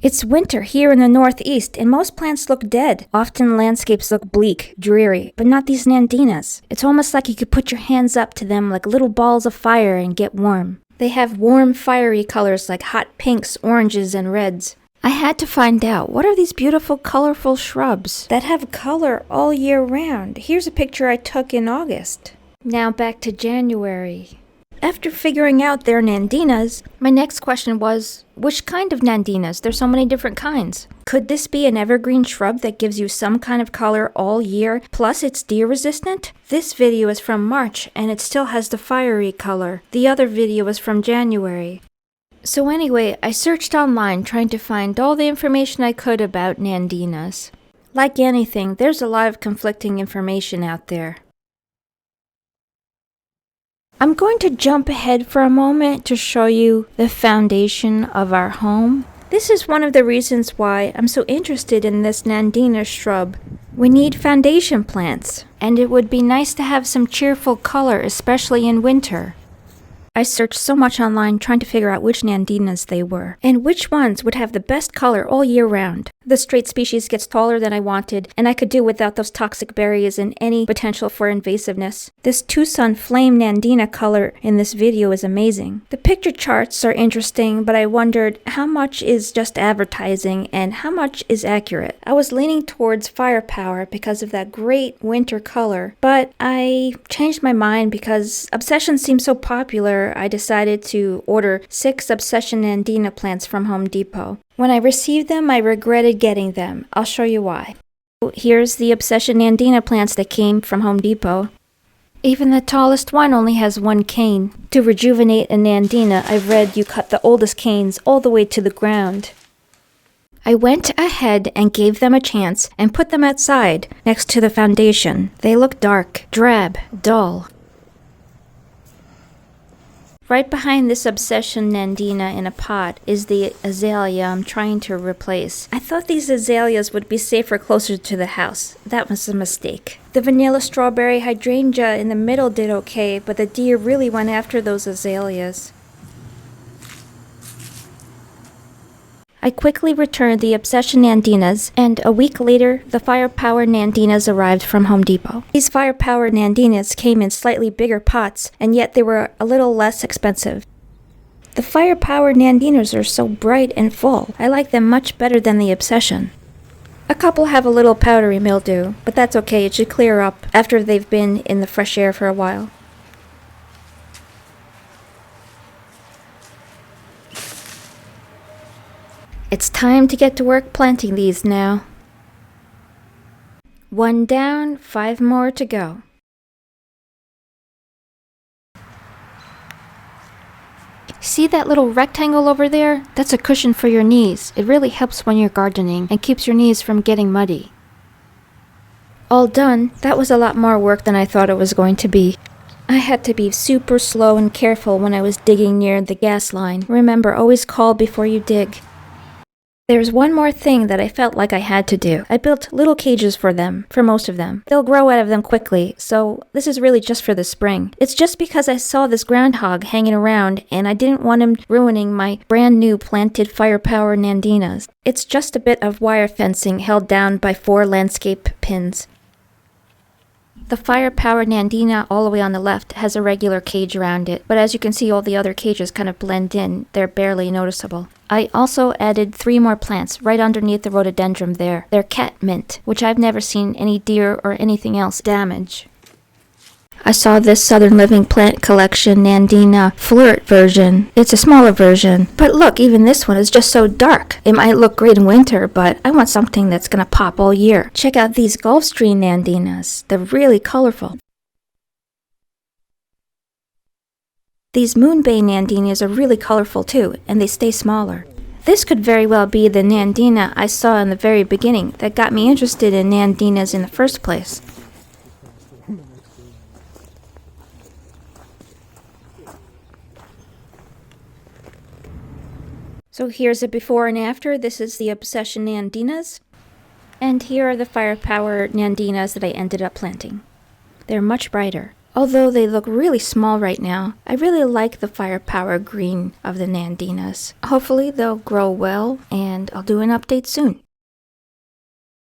It's winter here in the Northeast, and most plants look dead. Often landscapes look bleak, dreary, but not these Nandinas. It's almost like you could put your hands up to them like little balls of fire and get warm. They have warm, fiery colors like hot pinks, oranges, and reds. I had to find out, what are these beautiful, colorful shrubs that have color all year round? Here's a picture I took in August. Now back to January. After figuring out they're Nandinas, my next question was, which kind of Nandinas? There's so many different kinds. Could this be an evergreen shrub that gives you some kind of color all year, plus it's deer resistant? This video is from March, and it still has the fiery color. The other video is from January. So anyway, I searched online trying to find all the information I could about Nandinas. Like anything, there's a lot of conflicting information out there. I'm going to jump ahead for a moment to show you the foundation of our home. This is one of the reasons why I'm so interested in this Nandina shrub. We need foundation plants, and it would be nice to have some cheerful color, especially in winter. I searched so much online trying to figure out which Nandinas they were, and which ones would have the best color all year round. The straight species gets taller than I wanted, and I could do without those toxic berries and any potential for invasiveness. This Tucson Flame Nandina color in this video is amazing. The picture charts are interesting, but I wondered how much is just advertising and how much is accurate. I was leaning towards Firepower because of that great winter color, but I changed my mind because Obsession seems so popular. I decided to order 6 Obsession Nandina plants from Home Depot. When I received them, I regretted getting them. I'll show you why. Here's the Obsession Nandina plants that came from Home Depot. Even the tallest one only has 1 cane. To rejuvenate a Nandina, I've read you cut the oldest canes all the way to the ground. I went ahead and gave them a chance and put them outside next to the foundation. They look dark, drab, dull. Right behind this Obsession Nandina in a pot is the azalea I'm trying to replace. I thought these azaleas would be safer closer to the house. That was a mistake. The vanilla strawberry hydrangea in the middle did okay, but the deer really went after those azaleas. I quickly returned the Obsession Nandinas, and a week later, the Firepower Nandinas arrived from Home Depot. These Firepower Nandinas came in slightly bigger pots, and yet they were a little less expensive. The Firepower Nandinas are so bright and full. I like them much better than the Obsession. A couple have a little powdery mildew, but that's okay, it should clear up after they've been in the fresh air for a while. It's time to get to work planting these now. 1 down, 5 more to go. See that little rectangle over there? That's a cushion for your knees. It really helps when you're gardening and keeps your knees from getting muddy. All done. That was a lot more work than I thought it was going to be. I had to be super slow and careful when I was digging near the gas line. Remember, always call before you dig. There's one more thing that I felt like I had to do. I built little cages for them, for most of them. They'll grow out of them quickly, so this is really just for the spring. It's just because I saw this groundhog hanging around and I didn't want him ruining my brand new planted Firepower Nandinas. It's just a bit of wire fencing held down by 4 landscape pins. The Firepower Nandina all the way on the left has a regular cage around it, but as you can see all the other cages kind of blend in, they're barely noticeable. I also added 3 more plants right underneath the rhododendron there. They're cat mint, which I've never seen any deer or anything else damage. I saw this Southern Living Plant Collection Nandina Flirt version. It's a smaller version, but look, even this one is just so dark. It might look great in winter, but I want something that's gonna pop all year. Check out these Gulfstream Nandinas. They're really colorful. These Moonbay Nandinas are really colorful too, and they stay smaller. This could very well be the Nandina I saw in the very beginning that got me interested in Nandinas in the first place. So here's a before and after. This is the Obsession Nandinas. And here are the Firepower Nandinas that I ended up planting. They're much brighter. Although they look really small right now, I really like the Firepower green of the Nandinas. Hopefully they'll grow well, and I'll do an update soon.